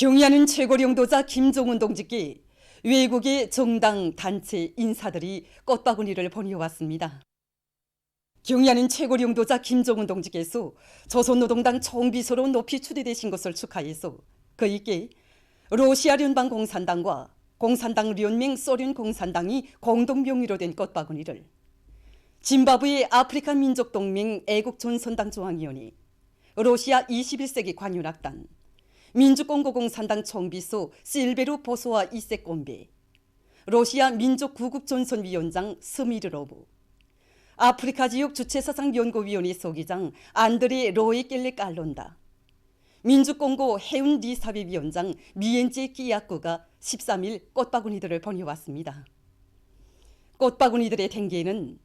경의하는 최고령 용도자 김정은 동지께 외국의 정당, 단체, 인사들이 꽃바구니를 보내왔습니다. 경의하는 최고령 용도자 김정은 동지께서 조선노동당 총비서로 높이 추대되신 것을 축하해서 그에게 러시아聯邦공산당과 공산당 연맹 소련 공산당이 공동 명의로 된 꽃바구니를, 짐바브웨 아프리카 민족동맹 애국전선당 중앙위원회, 러시아 21세기 관윤악단, 민주공화공산당 총비서 실베르 보소와 이세꼼베, 러시아 민족구국전선위원장 스미르로브, 아프리카 지역 주체사상연구위원회 소기장 안드레 로에켈레 깔론다, 민주공고 해운리사회위원장 미엔제 끼야꾸가 13일 꽃바구니들을 보내왔습니다. 꽃바구니들의 댕기에는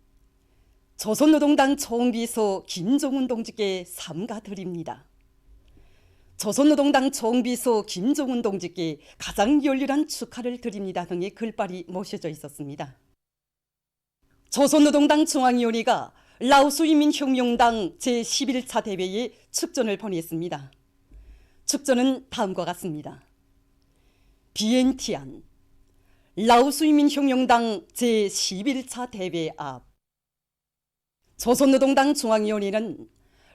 조선노동당 총비서 김정은 동지께 삼가드립니다. 조선노동당 총비서 김정은 동지께 가장 열렬한 축하를 드립니다 등의 글발이 모셔져 있었습니다. 조선노동당 중앙위원회가 라오스위민혁명당 제11차 대회에 축전을 보냈습니다. 축전은 다음과 같습니다. 비엔티안 라오스위민혁명당 제11차 대회 앞. 조선노동당 중앙위원회는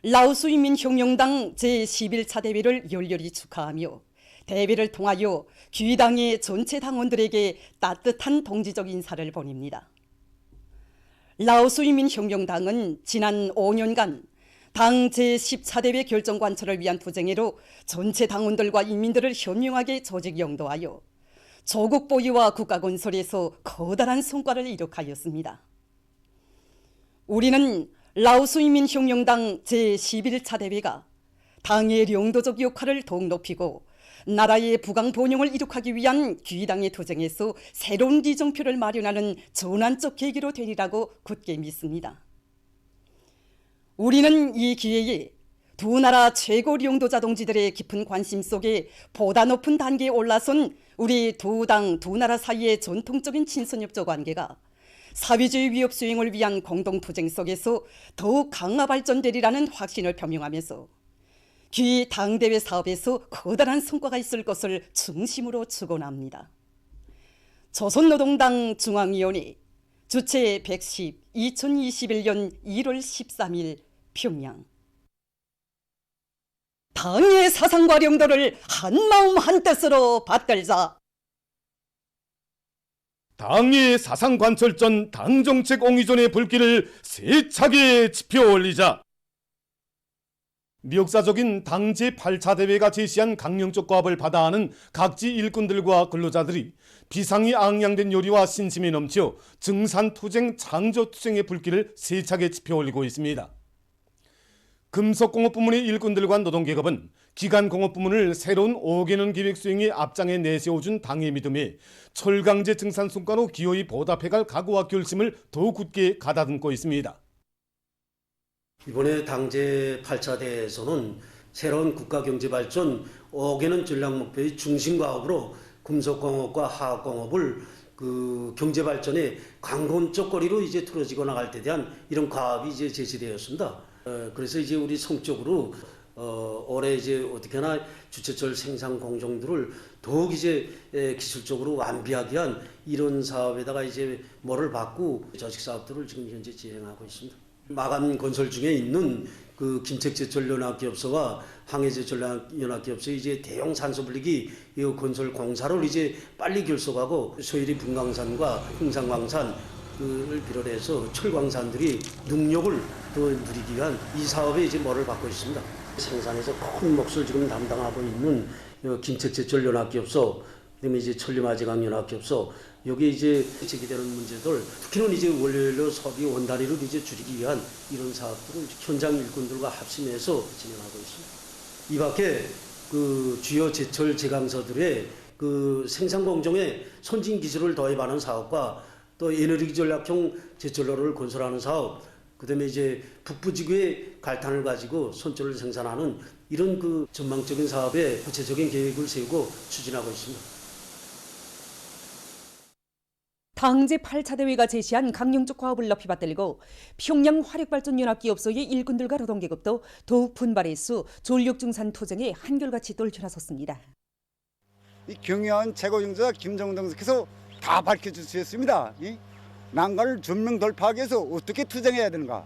라오스위민혁명당 제11차 대회를 열렬히 축하하며 대회를 통하여 귀당의 전체 당원들에게 따뜻한 동지적 인사를 보냅니다. 라오스위민혁명당은 지난 5년간 당 제14대회 결정 관철을 위한 투쟁으로 전체 당원들과 인민들을 현명하게 조직 영도하여 조국 보유와 국가 건설에서 커다란 성과를 이룩하였습니다. 우리는 라오스위민혁명당 제11차 대회가 당의 영도적 역할을 더욱 높이고 나라의 부강 번영을 이룩하기 위한 귀당의 투쟁에서 새로운 기정표를 마련하는 전환적 계기로 되리라고 굳게 믿습니다. 우리는 이 기회에 두 나라 최고 영도자 동지들의 깊은 관심 속에 보다 높은 단계에 올라선 우리 두 당, 두 나라 사이의 전통적인 친선협조 관계가 사회주의 위협 수행을 위한 공동투쟁 속에서 더욱 강화 발전되리라는 확신을 표명하면서 귀 당대회 사업에서 커다란 성과가 있을 것을 중심으로 축원합니다. 조선노동당 중앙위원회 주최 110 2021년 1월 13일 평양. 당의 사상과 영도를 한마음 한뜻으로 받들자. 당의 사상관철전 당정책 옹위전의 불길을 세차게 지펴올리자. 역사적인 당 제8차 대회가 제시한 강령적 과업을 받아하는 각지 일꾼들과 근로자들이 비상이 앙양된 요리와 신심이 넘쳐 증산투쟁, 창조투쟁의 불길을 세차게 지펴올리고 있습니다. 금속공업 부문의 일꾼들과 노동계급은 기간공업 부문을 새로운 5개년 기획 수행의 앞장에 내세워준 당의 믿음에 철강제 증산 성과로 기어이 보답해갈 각오와 결심을 더욱 굳게 가다듬고 있습니다. 이번에 당제 8차 대회에서는 새로운 국가경제발전 5개년 전략목표의 중심과업으로 금속공업과 화학공업을 경제발전의 관건적 거리로 이제 틀어지고 나갈 때 대한 이런 과업이 이제 제시되었습니다. 그래서 이제 우리 성적으로 올해 이제 어떻게나 주체철 생산 공정들을 더욱 이제 기술적으로 완비하기 위한 이런 사업에다가 이제 뭐를 받고 저식 사업들을 지금 현재 진행하고 있습니다. 마감 건설 중에 있는 그 김책제철연합기업소와 항해제철연합기업소의 이제 대형 산소 분리기 이 건설 공사를 이제 빨리 결속하고 소일이 분광산과 흥산광산 를 비롯해서 철광산들이 능력을 더 누리기 위한 이 사업에 이제 뭐를 받고 있습니다. 생산에서 큰 몫을 지금 담당하고 있는 김책제철연합기업소, 그다음에 이제 천림아제강연합기업소, 여기 이제 제기되는 문제들, 특히는 이제 원료연료 소비 원단위를 이제 줄이기 위한 이런 사업들을 현장 일꾼들과 합심해서 진행하고 있습니다. 이 밖에 그 주요 제철 제강소들의 그 생산 공정에 선진 기술을 도입하는 사업과 또 에너지 전략형 제철로를 건설하는 사업, 그다음에 이제 북부 지구의 갈탄을 가지고 선철을 생산하는 이런 그 전망적인 사업에 구체적인 계획을 세우고 추진하고 있습니다. 당 제8차 대회가 제시한 강령적 과업을 높이 받들고 평양 화력발전연합기업소의 일꾼들과 노동계급도 더욱 분발해서 전력증산 투쟁에 한결같이 떨쳐나섰습니다. 이 경영한 최고경제자 김정동께서 다 밝혀주셨습니다. 이 난관을 전면 돌파하기 위해서 어떻게 투쟁해야 되는가.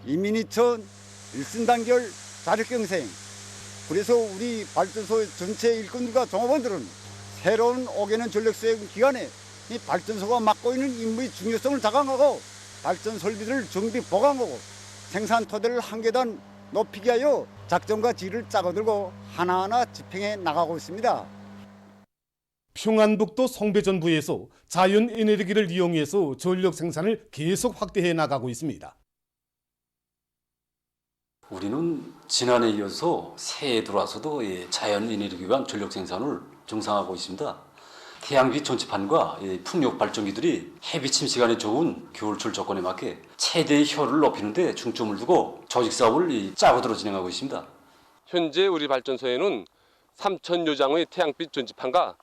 이민희천, 일신단결, 자력경생. 그래서 우리 발전소 전체 일꾼들과 종업원들은 새로운 5개년 전력수행 기간에 이 발전소가 맡고 있는 임무의 중요성을 자각하고 발전 설비들을 정비 보강하고 생산 토대를 한 계단 높이기 위하여 작전과 지휘를 짜고들고 하나하나 집행해 나가고 있습니다. 평안북도 송배전부에서 자연 에너지를 이용해서 전력 생산을 계속 확대해 나가고 있습니다. 우리는 지난해에 이어서 새해에 들어와서도 자연 에너지관 전력 생산을 정상화하고 있습니다. 태양빛 전지판과 풍력 발전기들이 해비침 시간에 좋은 겨울철 조건에 맞게 최대의 효율을 높이는 데 중점을 두고 조직 사업을 짜고들어 진행하고 있습니다. 현재 우리 발전소에는 3,000여 장의 태양빛 전지판과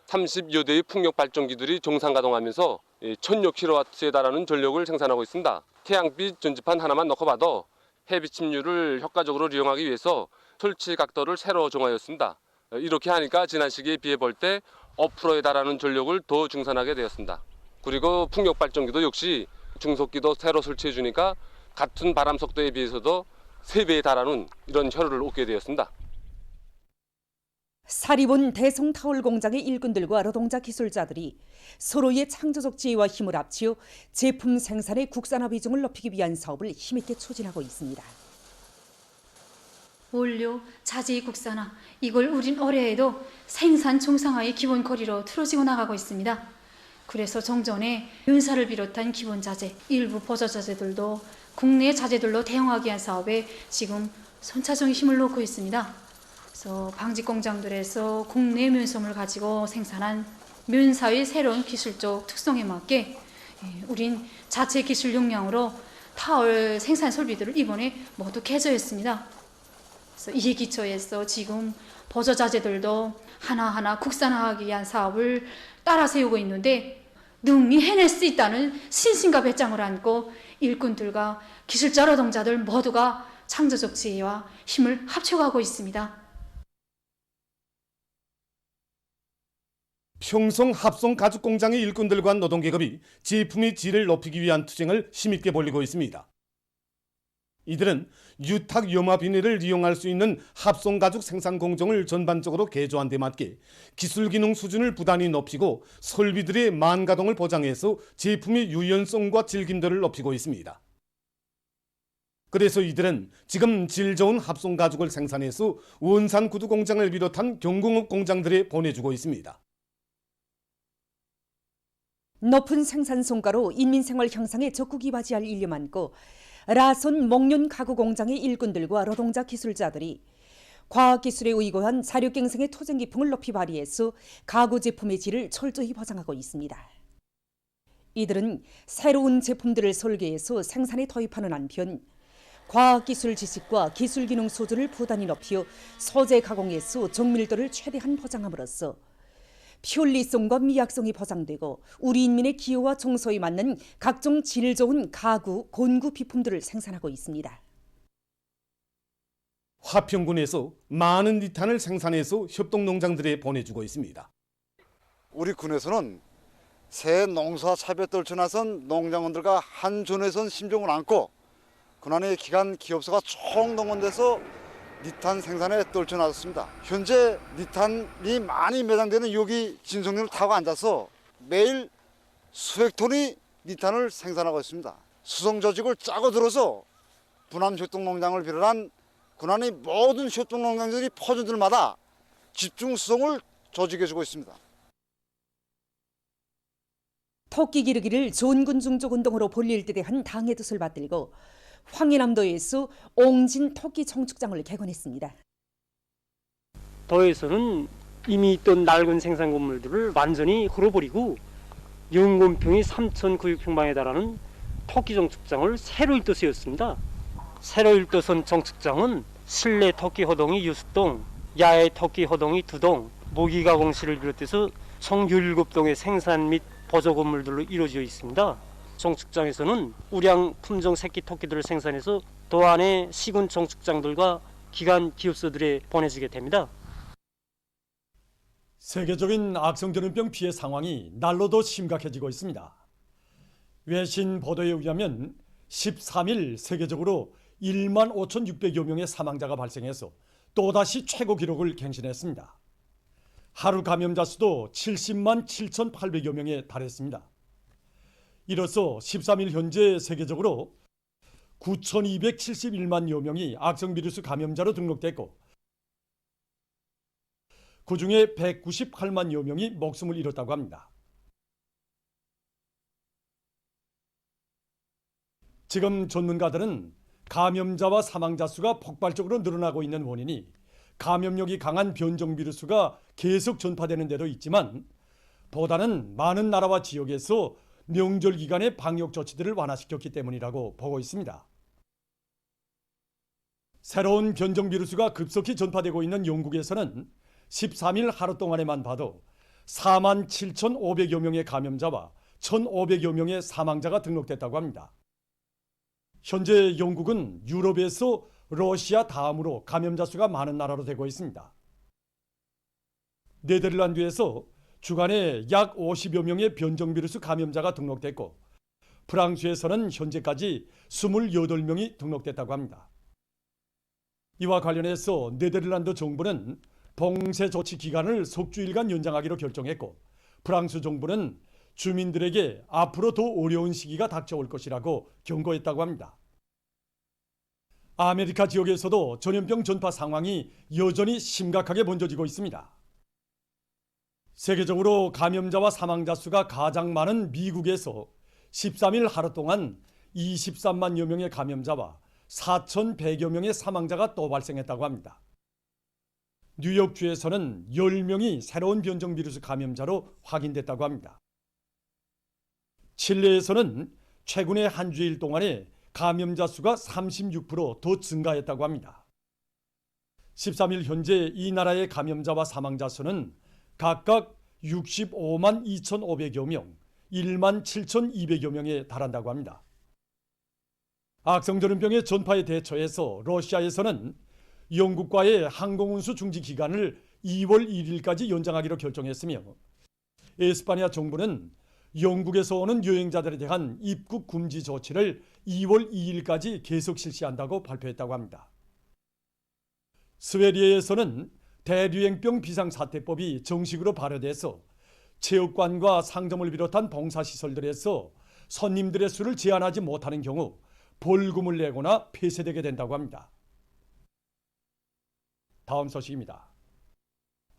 30여 대의 풍력 발전기들이 정상 가동하면서 1,000여 킬로와트에 달하는 전력을 생산하고 있습니다. 태양빛 전지판 하나만 놓고 봐도 해비침률을 효과적으로 이용하기 위해서 설치 각도를 새로 정하였습니다. 이렇게 하니까 지난 시기에 비해 볼 때 5%에 달하는 전력을 더 증산하게 되었습니다. 그리고 풍력 발전기도 역시 중속기도 새로 설치해 주니까 같은 바람 속도에 비해서도 3배에 달하는 이런 효율을 얻게 되었습니다. 사리본 대성타월 공장의 일꾼들과 노동자 기술자들이 서로의 창조적 지혜와 힘을 합치어 제품 생산의 국산화 비중을 높이기 위한 사업을 힘있게 추진하고 있습니다. 원료, 자재의 국산화, 이걸 우린 올해에도 생산 정상화의 기본 거리로 틀어지고 나가고 있습니다. 그래서 정전에 윤사를 비롯한 기본 자재, 일부 보조 자재들도 국내 자재들로 대응하기 위한 사업에 지금 선차적인 힘을 놓고 있습니다. 그래서 방직 공장들에서 국내 면솜을 가지고 생산한 면사의 새로운 기술적 특성에 맞게 우린 자체 기술 역량으로 타월 생산 설비들을 이번에 모두 개조했습니다. 그래서 이에 기초해서 지금 보조 자재들도 하나하나 국산화하기 위한 사업을 따라 세우고 있는데 능히 해낼 수 있다는 신심과 배짱을 안고 일꾼들과 기술자 노동자들 모두가 창조적 지혜와 힘을 합쳐가고 있습니다. 평성 합성 가죽 공장의 일꾼들과 노동계급이 제품의 질을 높이기 위한 투쟁을 힘있게 벌이고 있습니다. 이들은 유탁 염화 비닐을 이용할 수 있는 합성 가죽 생산 공정을 전반적으로 개조한 데 맞게 기술 기능 수준을 부단히 높이고 설비들의 만가동을 보장해서 제품의 유연성과 질긴도를 높이고 있습니다. 그래서 이들은 지금 질 좋은 합성 가죽을 생산해서 원산 구두 공장을 비롯한 경공업 공장들에 보내주고 있습니다. 높은 생산 성과로 인민생활 향상에 적극 이바지할 일이 많고 라손 목련 가구 공장의 일꾼들과 노동자 기술자들이 과학기술에 의거한 자력갱생의 토쟁기풍을 높이 발휘해서 가구 제품의 질을 철저히 보장하고 있습니다. 이들은 새로운 제품들을 설계해서 생산에 도입하는 한편 과학기술 지식과 기술기능 수준을 부단히 높여 소재 가공에서 정밀도를 최대한 보장함으로써 편리성과 미약성이 보장되고 우리 인민의 기호와 정서에 맞는 각종 질 좋은 가구, 건구 비품들을 생산하고 있습니다. 화평군에서 많은 니탄을 생산해서 협동농장들에 보내주고 있습니다. 우리 군에서는 새 농사 차별 떨쳐나선 농장원들과 한 존에선 심정을 안고 군안의 기간 기업소가 총동원돼서 니탄 생산에 떨쳐나섰습니다. 현재 니탄이 많이 매장되는 여기 진성로를 타고 앉아서 매일 수백 톤의 니탄을 생산하고 있습니다. 수송 조직을 짜고 들어서 군안 협동농장을 비롯한 군안의 모든 협동농장들이 포진들마다 집중 수송을 조직해주고 있습니다. 토끼 기르기를 전군 중적 운동으로 벌릴 때 대한 당의 뜻을 받들고 황해남도에서 옹진 토끼 정축장을 개건했습니다. 도에서는 이미 있던 낡은 생산 건물들을 완전히 헐어버리고 연건평이 3,900평방에 달하는 토끼 정축장을 새로 일도 세웠습니다. 새로 일도선 정축장은 실내 토끼 허동이 6동, 야외 토끼 허동이 2동, 모기 가공실을 비롯해서 총 17동의 생산 및 보조 건물들로 이루어져 있습니다. 정축장에서는 우량 품종 새끼 토끼들을 생산해서 도안의 시군 정축장들과 기관 기업소들에 보내주게 됩니다. 세계적인 악성전염병 피해 상황이 날로 더 심각해지고 있습니다. 외신 보도에 의하면 13일 세계적으로 1만 5,600여 명의 사망자가 발생해서 또다시 최고 기록을 갱신했습니다. 하루 감염자 수도 70만 7,800여 명에 달했습니다. 이로써 13일 현재 세계적으로 9,271만여 명이 악성 비루스 감염자로 등록됐고 그중에 198만여 명이 목숨을 잃었다고 합니다. 지금 전문가들은 감염자와 사망자 수가 폭발적으로 늘어나고 있는 원인이 감염력이 강한 변종 비루스가 계속 전파되는 데도 있지만 보다는 많은 나라와 지역에서 명절 기간에 방역 조치들을 완화시켰기 때문이라고 보고 있습니다. 새로운 변종 비루스가 급속히 전파되고 있는 영국에서는 13일 하루 동안에만 봐도 4만 7,500여 명의 감염자와 1,500여 명의 사망자가 등록됐다고 합니다. 현재 영국은 유럽에서 러시아 다음으로 감염자 수가 많은 나라로 되고 있습니다. 네덜란드에서 주간에 약 50여 명의 변종 비루스 감염자가 등록됐고 프랑스에서는 현재까지 28명이 등록됐다고 합니다. 이와 관련해서 네덜란드 정부는 봉쇄 조치 기간을 석주일간 연장하기로 결정했고 프랑스 정부는 주민들에게 앞으로 더 어려운 시기가 닥쳐올 것이라고 경고했다고 합니다. 아메리카 지역에서도 전염병 전파 상황이 여전히 심각하게 번져지고 있습니다. 세계적으로 감염자와 사망자 수가 가장 많은 미국에서 13일 하루 동안 23만여 명의 감염자와 4,100여 명의 사망자가 또 발생했다고 합니다. 뉴욕주에서는 10명이 새로운 변종 비루스 감염자로 확인됐다고 합니다. 칠레에서는 최근의 한 주일 동안에 감염자 수가 36% 더 증가했다고 합니다. 13일 현재 이 나라의 감염자와 사망자 수는 각각 65만 2,500여 명, 1만 7,200여 명에 달한다고 합니다. 악성전염병의 전파에 대처해서 러시아에서는 영국과의 항공운수 중지 기간을 2월 1일까지 연장하기로 결정했으며 에스파냐 정부는 영국에서 오는 여행자들에 대한 입국 금지 조치를 2월 2일까지 계속 실시한다고 발표했다고 합니다. 스웨디아에서는 대류행병 비상사태법이 정식으로 발효돼서 체육관과 상점을 비롯한 봉사시설들에서 손님들의 수를 제한하지 못하는 경우 벌금을 내거나 폐쇄되게 된다고 합니다. 다음 소식입니다.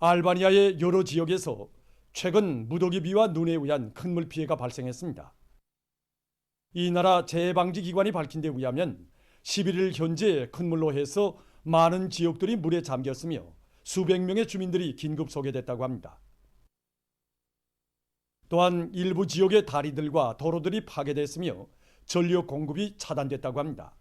알바니아의 여러 지역에서 최근 무더기비와 눈에 의한 큰 물 피해가 발생했습니다. 이 나라 재해방지기관이 밝힌 데 의하면 11일 현재 큰 물로 해서 많은 지역들이 물에 잠겼으며 수백 명의 주민들이 긴급 소개됐다고 합니다. 또한 일부 지역의 다리들과 도로들이 파괴됐으며 전력 공급이 차단됐다고 합니다.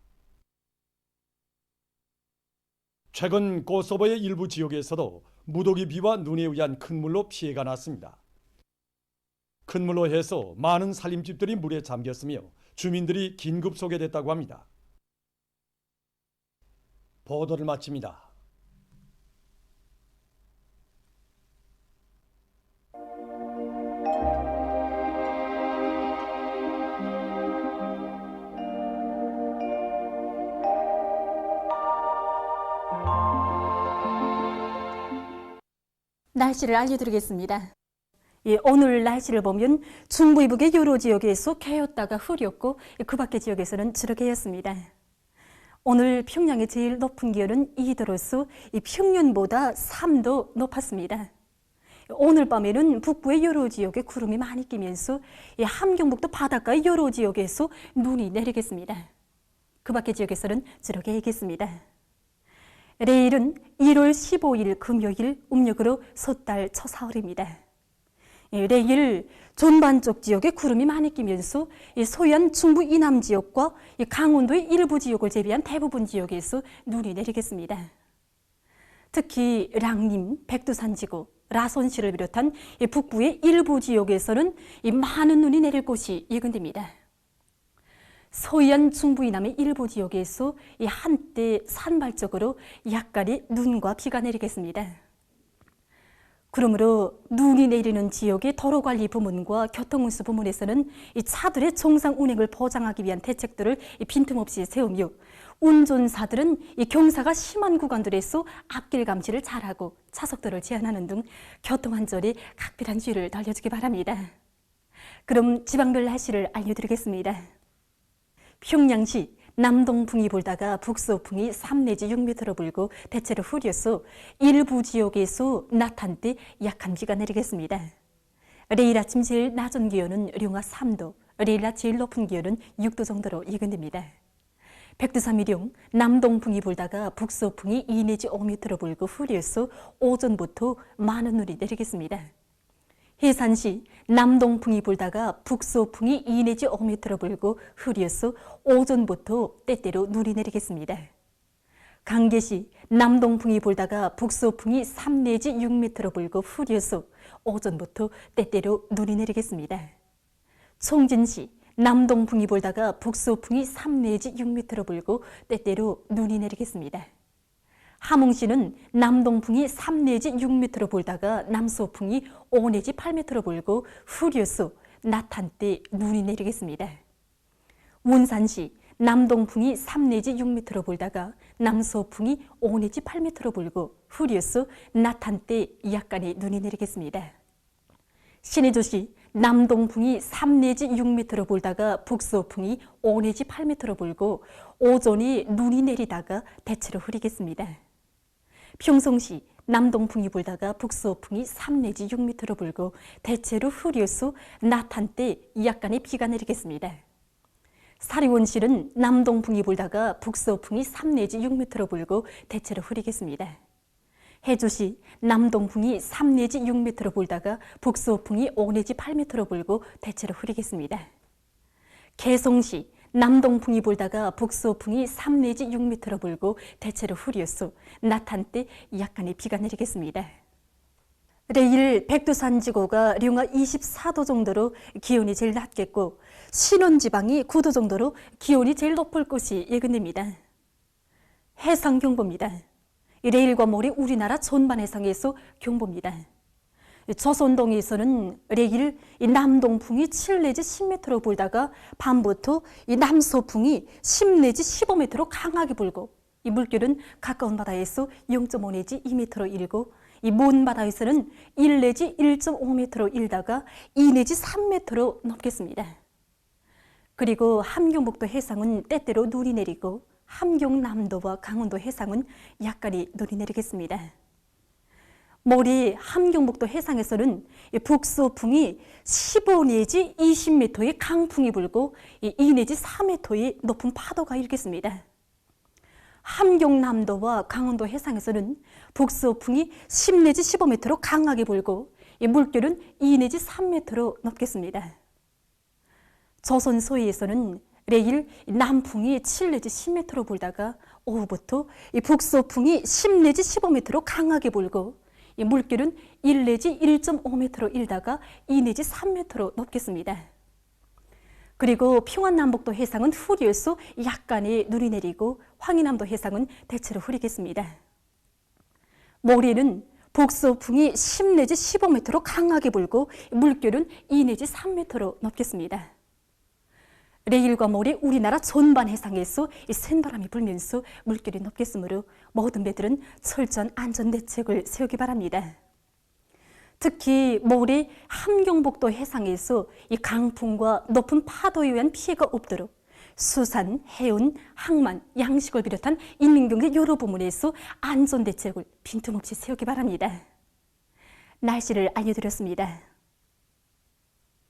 최근 코소보의 일부 지역에서도 무더기 비와 눈에 의한 큰 물로 피해가 났습니다. 큰 물로 해서 많은 살림집들이 물에 잠겼으며 주민들이 긴급 소개됐다고 합니다. 보도를 마칩니다. 날씨를 알려드리겠습니다. 오늘 날씨를 보면 중부 이북의 여러 지역에서 개였다가 흐렸고 그 밖의 지역에서는 주룩해였습니다. 오늘 평양의 제일 높은 기온은 2도로서 평년보다 3도 높았습니다. 오늘 밤에는 북부의 여러 지역에 구름이 많이 끼면서 함경북도 바닷가의 여러 지역에서 눈이 내리겠습니다. 그 밖의 지역에서는 주룩해야겠습니다. 내일은 1월 15일 금요일 음력으로 섣달 초사흘입니다. 내일 전반적 지역에 구름이 많이 끼면서 소연 중부 이남 지역과 강원도의 일부 지역을 제외한 대부분 지역에서 눈이 내리겠습니다. 특히 랑림, 백두산지구, 라손시를 비롯한 북부의 일부 지역에서는 많은 눈이 내릴 곳이 예견됩니다. 서해안 중부 이남의 일부 지역에서 한때 산발적으로 약간의 눈과 비가 내리겠습니다. 그러므로 눈이 내리는 지역의 도로관리 부문과 교통운수 부문에서는 이 차들의 정상 운행을 보장하기 위한 대책들을 빈틈없이 세우며 운전사들은 이 경사가 심한 구간들에서 앞길 감시를 잘하고 차속도를 제한하는 등 교통안전에 각별한 주의를 달려주기 바랍니다. 그럼 지방별 날씨를 알려드리겠습니다. 평양시 남동풍이 불다가 북서풍이 3 내지 6m로 불고 대체로 흐려서 일부 지역에서 낮 한때 약한 비가 내리겠습니다. 내일 아침 제일 낮은 기온은 영하 3도, 내일 낮 제일 높은 기온은 6도 정도로 예견됩니다. 백두산미령 남동풍이 불다가 북서풍이 2 내지 5m로 불고 흐려서 오전부터 많은 눈이 내리겠습니다. 해산시 남동풍이 불다가 북서풍이 2 내지 5m로 불고 흐려서 오전부터 때때로 눈이 내리겠습니다. 강계시 남동풍이 불다가 북서풍이 3 내지 6m로 불고 흐려서 오전부터 때때로 눈이 내리겠습니다. 총진시 남동풍이 불다가 북서풍이 3 내지 6m로 불고 때때로 눈이 내리겠습니다. 함흥시는 남동풍이 3 내지 6m로 불다가 남서풍이 5 내지 8m로 불고 흐려서 낮 한때 눈이 내리겠습니다. 운산시 남동풍이 3 내지 6m로 불다가 남서풍이 5 내지 8m로 불고 흐려서 낮 한때 약간의 눈이 내리겠습니다. 신의주시 남동풍이 3 내지 6m로 불다가 북서풍이 5 내지 8m로 불고 오전에 눈이 내리다가 대체로 흐리겠습니다. 평성시 남동풍이 불다가 북서풍이 3 내지 6m로 불고 대체로 흐려서 낮 한때 약간의 비가 내리겠습니다. 사리원시는 남동풍이 불다가 북서풍이 3 내지 6m로 불고 대체로 흐리겠습니다. 해주시 남동풍이 3 내지 6m로 불다가 북서풍이 5 내지 8m로 불고 대체로 흐리겠습니다. 개성시 남동풍이 불다가 북서풍이 3 내지 6m로 불고 대체로 흐려서 낮 한때 약간의 비가 내리겠습니다. 내일 백두산지구가 영하 24도 정도로 기온이 제일 낮겠고 신원지방이 9도 정도로 기온이 제일 높을 것이 예견됩니다. 해상경보입니다. 내일과 모레 우리나라 전반 해상에서 경보입니다. 조선동에서는 내일 남동풍이 7 내지 10m로 불다가 밤부터 남서풍이 10 내지 15m로 강하게 불고 이 물결은 가까운 바다에서 0.5 내지 2m로 일고 이 먼 바다에서는 1 내지 1.5m로 일다가 2 내지 3m로 넘겠습니다. 그리고 함경북도 해상은 때때로 눈이 내리고 함경남도와 강원도 해상은 약간의 눈이 내리겠습니다. 모레 함경북도 해상에서는 북서풍이 15 내지 20m의 강풍이 불고 2 내지 4m의 높은 파도가 일겠습니다. 함경남도와 강원도 해상에서는 북서풍이 10 내지 15m로 강하게 불고 물결은 2 내지 3m로 넘겠습니다. 조선 서해에서는 내일 남풍이 7 내지 10m로 불다가 오후부터 북서풍이 10 내지 15m로 강하게 불고 물결은 1 내지 1.5m로 일다가 2 내지 3m로 높겠습니다. 그리고 평안남북도 해상은 흐려서 약간의 눈이 내리고 황해남도 해상은 대체로 흐리겠습니다. 모레는 북서풍이 10 내지 15m로 강하게 불고 물결은 2 내지 3m로 높겠습니다. 내일과 모레 우리나라 전반 해상에서 센 바람이 불면서 물결이 높겠으므로 모든 배들은 철저한 안전대책을 세우기 바랍니다. 특히 모레 함경북도 해상에서 이 강풍과 높은 파도에 의한 피해가 없도록 수산, 해운, 항만, 양식을 비롯한 인민경제 여러 부문에서 안전대책을 빈틈없이 세우기 바랍니다. 날씨를 알려드렸습니다.